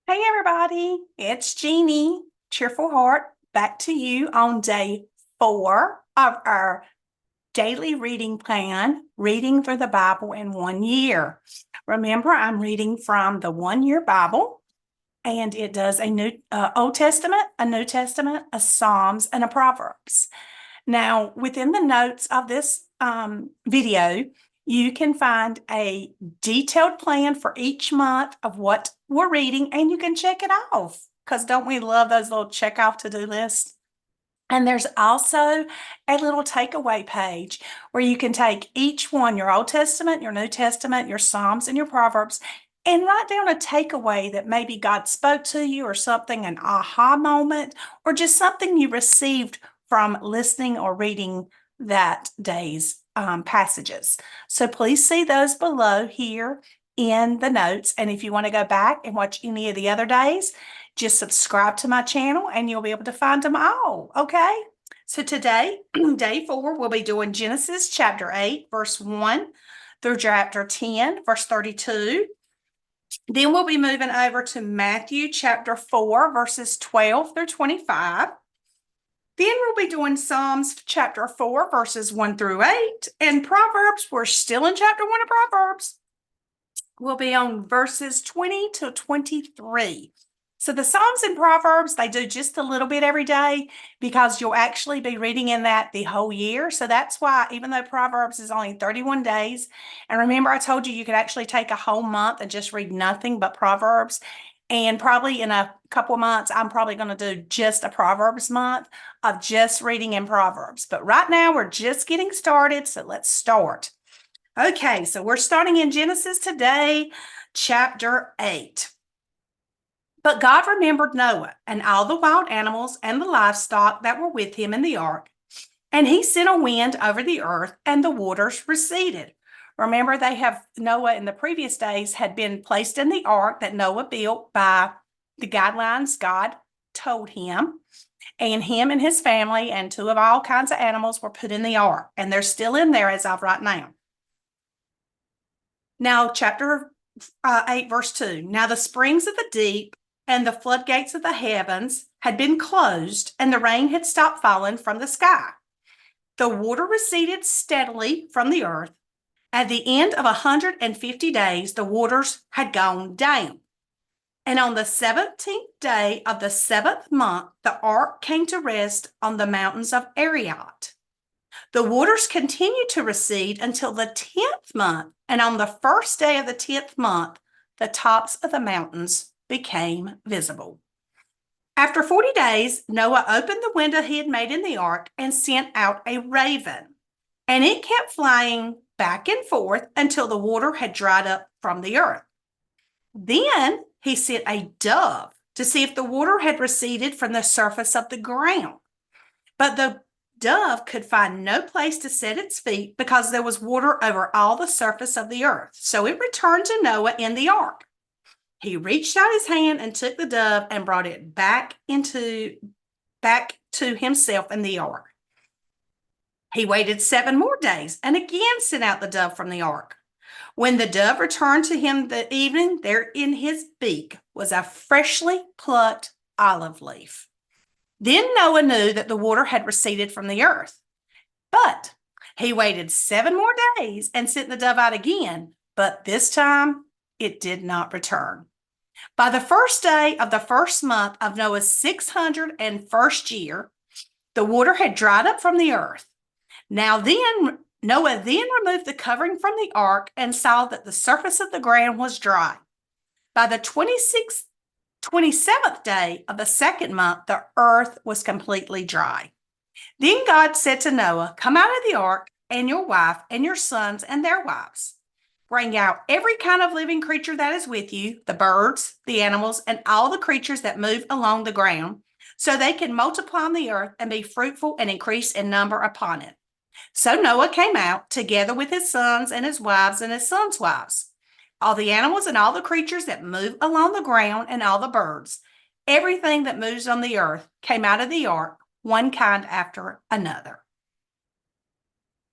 Hey everybody, it's Jeannie, Cheerful Heart, back to you on day 4 of our daily reading plan, reading through the Bible in 1 year. Remember, I'm reading from the 1 year Bible, and it does a new Old Testament, a New Testament, a Psalms, and a Proverbs. Now, within the notes of this video, you can find a detailed plan for each month of what we're reading, and you can check it off because don't we love those little check off to-do lists? And there's also a little takeaway page where you can take each one, your Old Testament, your New Testament, your Psalms, and your Proverbs, and write down a takeaway that maybe God spoke to you or something, an aha moment, or just something you received from listening or reading that day's passages. So please see those below here in the notes. And if you want to go back and watch any of the other days, just subscribe to my channel and you'll be able to find them all. Okay. So today, day 4, we'll be doing Genesis chapter 8, verse 1 through chapter 10, verse 32. Then we'll be moving over to Matthew chapter 4, verses 12 through 25. Then we'll be doing Psalms chapter 4, verses 1 through 8. And Proverbs, we're still in chapter 1 of Proverbs. We'll be on verses 20 to 23. So the Psalms and Proverbs, they do just a little bit every day because you'll actually be reading in that the whole year. So that's why, even though Proverbs is only 31 days, and remember I told you you could actually take a whole month and just read nothing but Proverbs. And probably in a couple of months, I'm probably going to do just a Proverbs month of just reading in Proverbs. But right now we're just getting started. So let's start. Okay, so we're starting in Genesis today, chapter 8. But God remembered Noah and all the wild animals and the livestock that were with him in the ark. And he sent a wind over the earth, and the waters receded. Remember, Noah in the previous days had been placed in the ark that Noah built by the guidelines God told him. And him and his family and 2 of all kinds of animals were put in the ark. And they're still in there as of right now. Now, chapter 8, verse 2. Now the springs of the deep and the floodgates of the heavens had been closed, and the rain had stopped falling from the sky. The water receded steadily from the earth. At the end of 150 days, the waters had gone down. And on the 17th day of the 7th month, the ark came to rest on the mountains of Ararat. The waters continued to recede until the 10th month, and on the first day of the 10th month, the tops of the mountains became visible. After 40 days, Noah opened the window he had made in the ark and sent out a raven, and it kept flying back and forth until the water had dried up from the earth. Then he sent a dove to see if the water had receded from the surface of the ground. But the dove could find no place to set its feet because there was water over all the surface of the earth. So it returned to Noah in the ark. He reached out his hand and took the dove and brought it back to himself in the ark. He waited 7 more days and again sent out the dove from the ark. When the dove returned to him the evening, there in his beak was a freshly plucked olive leaf. Then Noah knew that the water had receded from the earth. But he waited 7 more days and sent the dove out again, but this time it did not return. By the first day of the first month of Noah's 601st year, the water had dried up from the earth. Noah then removed the covering from the ark and saw that the surface of the ground was dry. By the 27th day of the 2nd month, the earth was completely dry. Then God said to Noah, "Come out of the ark, and your wife and your sons and their wives. Bring out every kind of living creature that is with you, the birds, the animals, and all the creatures that move along the ground, so they can multiply on the earth and be fruitful and increase in number upon it." So Noah came out together with his sons and his wives and his sons' wives, all the animals and all the creatures that move along the ground and all the birds. Everything that moves on the earth came out of the ark, one kind after another.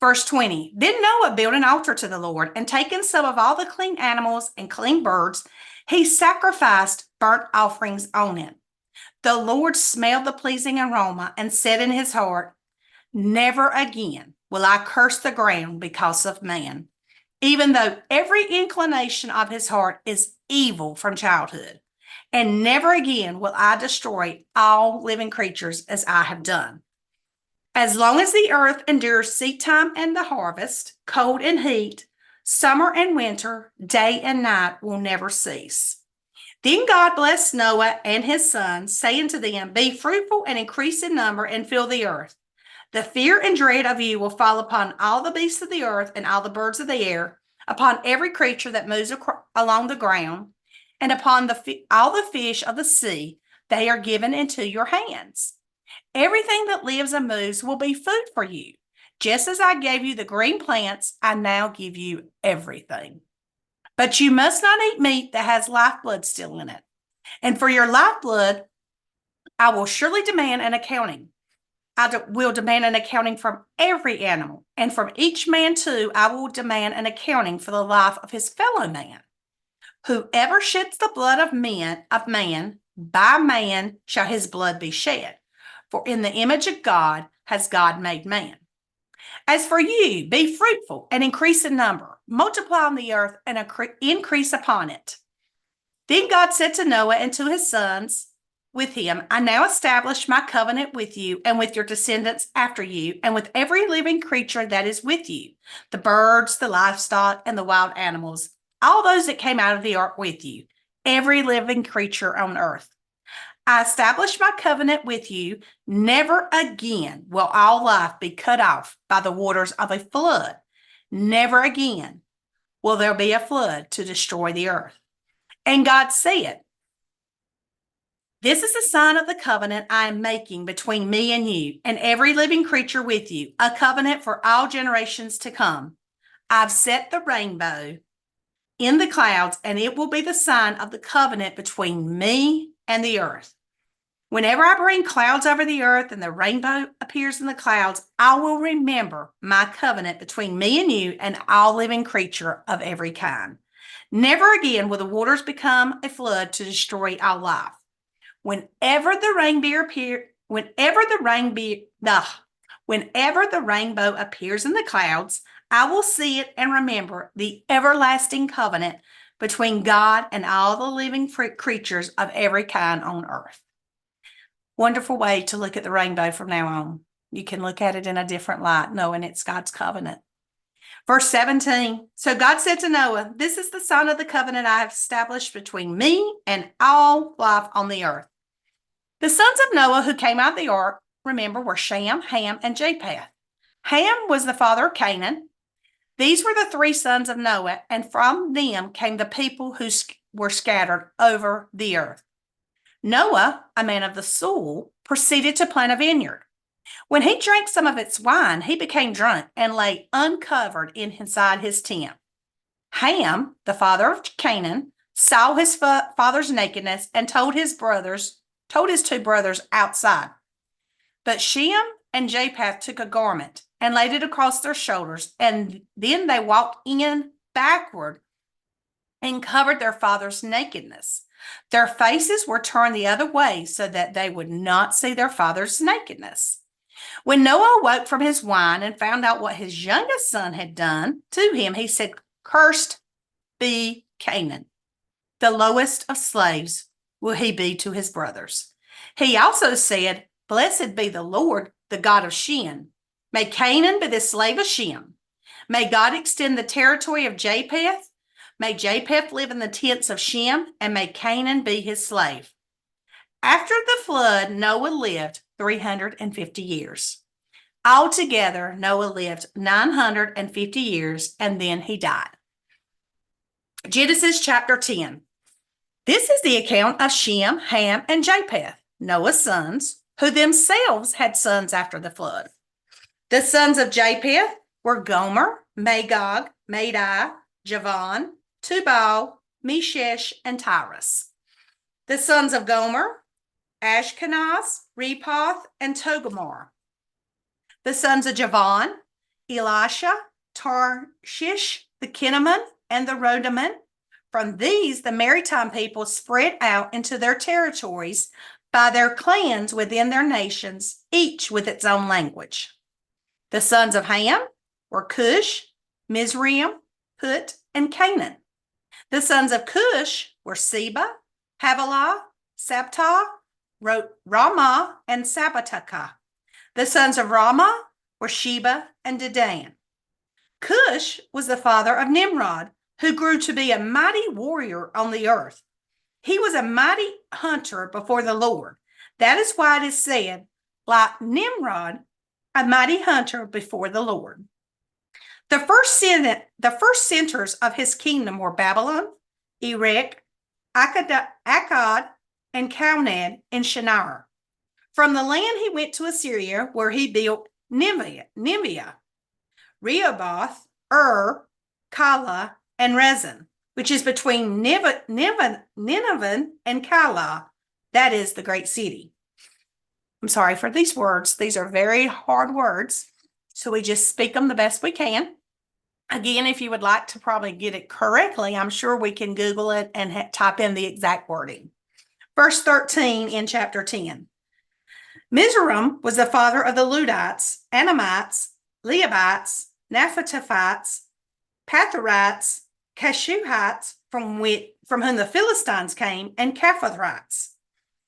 Verse 20, then Noah built an altar to the Lord, and taking some of all the clean animals and clean birds, he sacrificed burnt offerings on it. The Lord smelled the pleasing aroma and said in his heart, never again will I curse the ground because of man, even though every inclination of his heart is evil from childhood. And never again will I destroy all living creatures as I have done. As long as the earth endures seed time and the harvest, cold and heat, summer and winter, day and night will never cease. Then God blessed Noah and his sons, saying to them, be fruitful and increase in number and fill the earth. The fear and dread of you will fall upon all the beasts of the earth and all the birds of the air, upon every creature that moves along the ground, and upon all the fish of the sea. They are given into your hands. Everything that lives and moves will be food for you. Just as I gave you the green plants, I now give you everything. But you must not eat meat that has lifeblood still in it. And for your lifeblood, I will surely demand an accounting. Will demand an accounting from every animal, and from each man too, I will demand an accounting for the life of his fellow man. Whoever sheds the blood of man, by man shall his blood be shed. For in the image of God has God made man. As for you, be fruitful and increase in number, multiply on the earth and increase upon it. Then God said to Noah and to his sons with him, I now establish my covenant with you and with your descendants after you, and with every living creature that is with you, the birds, the livestock, and the wild animals, all those that came out of the ark with you, every living creature on earth. I establish my covenant with you. Never again will all life be cut off by the waters of a flood. Never again will there be a flood to destroy the earth. And God said, this is the sign of the covenant I am making between me and you and every living creature with you, a covenant for all generations to come. I've set the rainbow in the clouds, and it will be the sign of the covenant between me and the earth. Whenever I bring clouds over the earth and the rainbow appears in the clouds, I will remember my covenant between me and you and all living creature of every kind. Never again will the waters become a flood to destroy all life. Whenever the rainbow appears in the clouds, I will see it and remember the everlasting covenant between God and all the living creatures of every kind on earth. Wonderful way to look at the rainbow from now on. You can look at it in a different light, knowing it's God's covenant. Verse 17, so God said to Noah, this is the sign of the covenant I have established between me and all life on the earth. The sons of Noah who came out of the ark, remember, were Shem, Ham, and Japheth. Ham was the father of Canaan. These were the three sons of Noah, and from them came the people who were scattered over the earth. Noah, a man of the soul, proceeded to plant a vineyard. When he drank some of its wine, he became drunk and lay uncovered inside his tent. Ham, the father of Canaan, saw his father's nakedness and told his two brothers outside. But Shem and Japheth took a garment and laid it across their shoulders, and then they walked in backward and covered their father's nakedness. Their faces were turned the other way so that they would not see their father's nakedness. When Noah awoke from his wine and found out what his youngest son had done to him, he said, cursed be Canaan, the lowest of slaves will he be to his brothers. He also said, blessed be the Lord, the God of Shem. May Canaan be the slave of Shem. May God extend the territory of Japheth. May Japheth live in the tents of Shem, and may Canaan be his slave. After the flood, Noah lived 350 years. Altogether, Noah lived 950 years, and then he died. Genesis chapter 10. This is the account of Shem, Ham, and Japheth, Noah's sons, who themselves had sons after the flood. The sons of Japheth were Gomer, Magog, Madai, Javan, Tubal, Meshesh, and Tyrus. The sons of Gomer, Ashkenaz, Rephath, and Togarmah. The sons of Javan, Elisha, Tarshish, the Kinnaman, and the Rodaman, From these, the maritime people spread out into their territories by their clans within their nations, each with its own language. The sons of Ham were Cush, Mizraim, Put, and Canaan. The sons of Cush were Seba, Havilah, Sabta, Ramah, and Sabbataka. The sons of Ramah were Sheba and Dedan. Cush was the father of Nimrod, who grew to be a mighty warrior on the earth. He was a mighty hunter before the Lord. That is why it is said, like Nimrod, a mighty hunter before the Lord. The first centers of his kingdom were Babylon, Erech, Akkad, and Calneh in Shinar. From the land he went to Assyria, where he built Nineveh, Rehoboth, Calah, and Rezin, which is between Nineveh and Calah. That is the great city. I'm sorry for these words. These are very hard words, so we just speak them the best we can. Again, if you would like to probably get it correctly, I'm sure we can Google it and type in the exact wording. Verse 13 in chapter 10. Mizraim was the father of the Ludites, Anamites, Leabites, Naphtalites, Patharites, Cashuhites, from whom the Philistines came, and Caphathrites.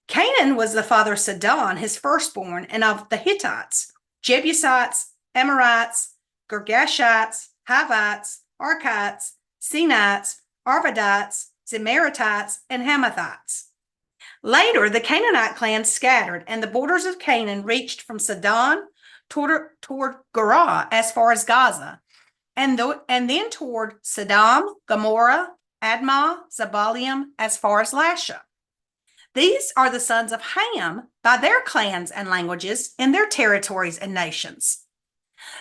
Canaan was the father of Sidon, his firstborn, and of the Hittites, Jebusites, Amorites, Girgashites, Hivites, Arkites, Sinites, Arvadites, Zemaratites, and Hamathites. Later, the Canaanite clans scattered, and the borders of Canaan reached from Sidon toward Gerar as far as Gaza, and then toward Sodom, Gomorrah, Admah, Zebulun, as far as Lasha. These are the sons of Ham by their clans and languages in their territories and nations.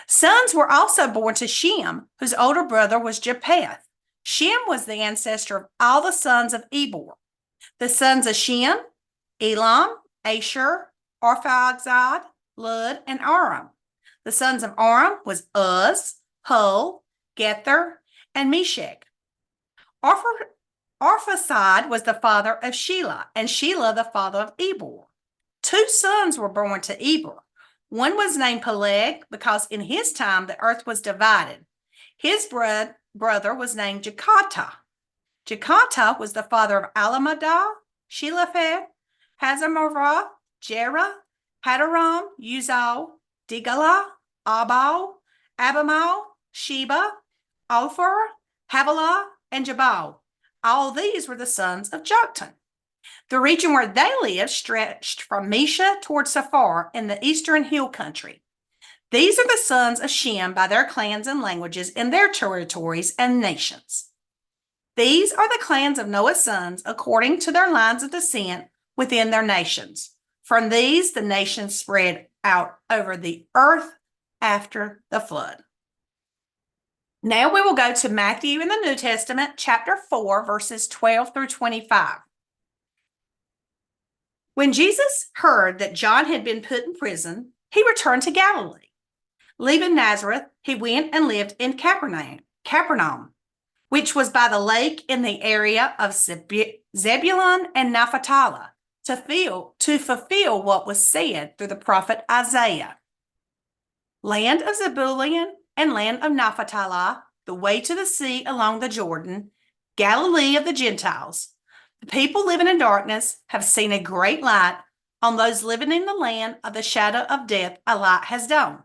Sons were also born to Shem, whose older brother was Japheth. Shem was the ancestor of all the sons of Eber. The sons of Shem, Elam, Asher, Arphaxad, Lud, and Aram. The sons of Aram was Uz, Hul, Gether, and Meshech. Arphaxad was the father of Shelah, and Shelah the father of Eber. 2 sons were born to Eber. One was named Peleg because in his time the earth was divided. His brother was named Jekatah. Jekatah was the father of Alamadah, Shelephet, Hazarmavah, Jerah, Hadaram, Uzal, Digalah, Abal, Abimal, Sheba, Ophir, Havilah, and Jabal. All these were the sons of Joktan. The region where they lived stretched from Mesha toward Sephar in the eastern hill country. These are the sons of Shem by their clans and languages in their territories and nations. These are the clans of Noah's sons according to their lines of descent within their nations. From these, the nations spread out over the earth after the flood. Now we will go to Matthew in the New Testament, chapter 4, verses 12 through 25. When Jesus heard that John had been put in prison, he returned to Galilee. Leaving Nazareth, he went and lived in Capernaum, which was by the lake in the area of Zebulun and Naphtali, to fulfill what was said through the prophet Isaiah. Land of Zebulun and land of Naphtali, the way to the sea along the Jordan, Galilee of the Gentiles. The people living in darkness have seen a great light. On those living in the land of the shadow of death, a light has dawned.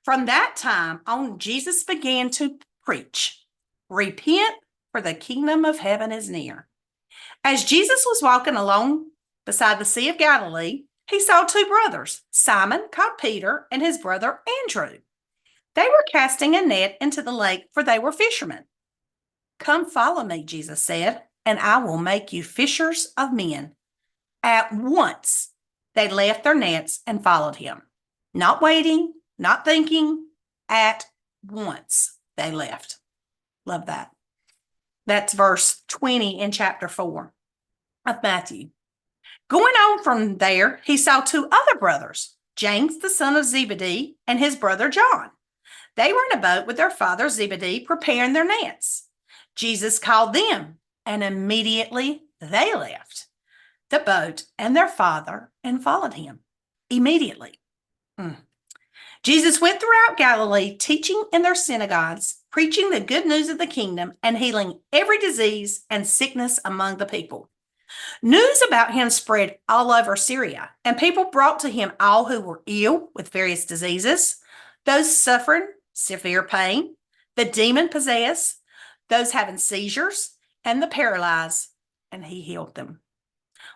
From that time on, Jesus began to preach, "Repent, for the kingdom of heaven is near." As Jesus was walking along beside the Sea of Galilee, he saw 2 brothers, Simon, called Peter, and his brother Andrew. They were casting a net into the lake, for they were fishermen. "Come follow me," Jesus said, "and I will make you fishers of men." At once, they left their nets and followed him. Not waiting, not thinking, at once they left. Love that. That's verse 20 in chapter 4 of Matthew. Going on from there, he saw 2 other brothers, James, the son of Zebedee, and his brother John. They were in a boat with their father Zebedee, preparing their nets. Jesus called them. And immediately they left the boat and their father and followed him. Immediately. Jesus went throughout Galilee, teaching in their synagogues, preaching the good news of the kingdom, and healing every disease and sickness among the people. News about him spread all over Syria, and people brought to him all who were ill with various diseases, those suffering severe pain, the demon possessed, those having seizures, and the paralyzed, and he healed them.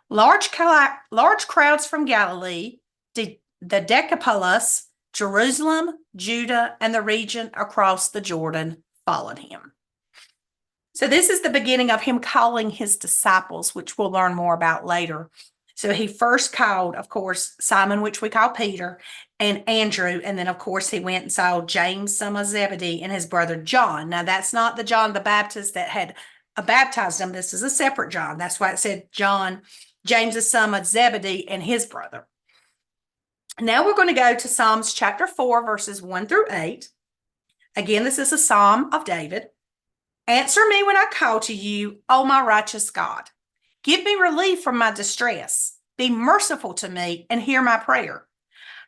Large crowds from Galilee, the Decapolis, Jerusalem, Judah, and the region across the Jordan followed him. So this is the beginning of him calling his disciples, which we'll learn more about later. So he first called, of course, Simon, which we call Peter, and Andrew. And then, of course, he went and saw James, son of Zebedee, and his brother John. Now, that's not the John the Baptist that had baptized him. This is a separate John. That's why it said John, James, the son of Zebedee, and his brother. Now we're going to go to Psalms chapter 4, verses 1 through 8. Again, this is a psalm of David. Answer me when I call to you, O my righteous God. Give me relief from my distress. Be merciful to me and hear my prayer.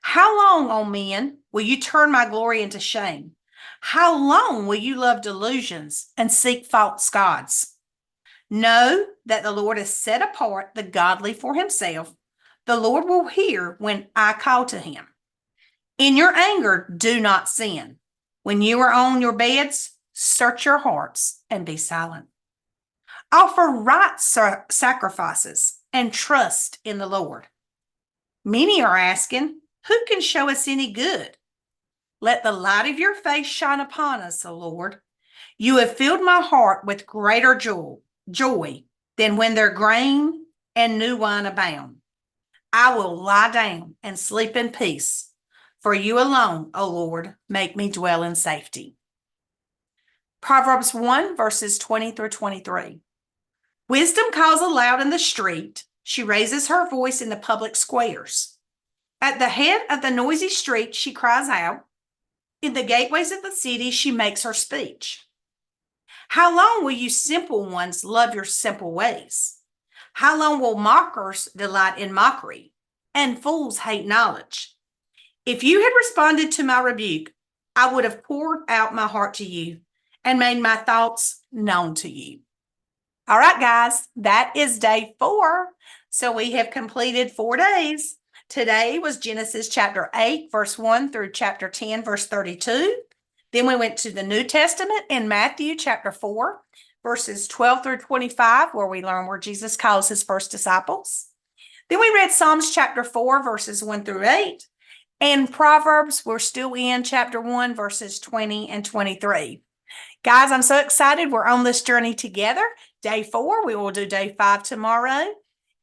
How long, O men, will you turn my glory into shame? How long will you love delusions and seek false gods? Know that the Lord has set apart the godly for himself. The Lord will hear when I call to him. In your anger, do not sin. When you are on your beds, search your hearts and be silent. Offer right sacrifices and trust in the Lord. Many are asking, who can show us any good? Let the light of your face shine upon us, O Lord. You have filled my heart with greater joy than when their grain and new wine abound. I will lie down and sleep in peace. For you alone, O Lord, make me dwell in safety. Proverbs 1, verses 20 through 23. Wisdom calls aloud in the street. She raises her voice in the public squares. At the head of the noisy street, she cries out. In the gateways of the city, she makes her speech. How long will you simple ones love your simple ways? How long will mockers delight in mockery and fools hate knowledge? If you had responded to my rebuke, I would have poured out my heart to you and made my thoughts known to you. All right, guys, that is day 4. So we have completed 4 days. Today was Genesis chapter 8, verse 1 through chapter 10, verse 32. Then we went to the New Testament in Matthew chapter 4, verses 12 through 25, where we learn where Jesus calls his first disciples. Then we read Psalms chapter 4, verses 1 through 8. And Proverbs, we're still in chapter 1, verses 20 and 23. Guys, I'm so excited. We're on this journey together. Day 4, we will do day 5 tomorrow.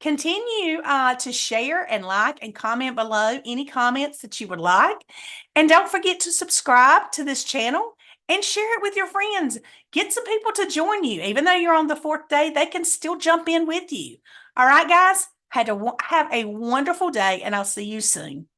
Continue to share and like and comment below any comments that you would like. And don't forget to subscribe to this channel and share it with your friends. Get some people to join you. Even though you're on the 4th day, they can still jump in with you. All right, guys, have a wonderful day, and I'll see you soon.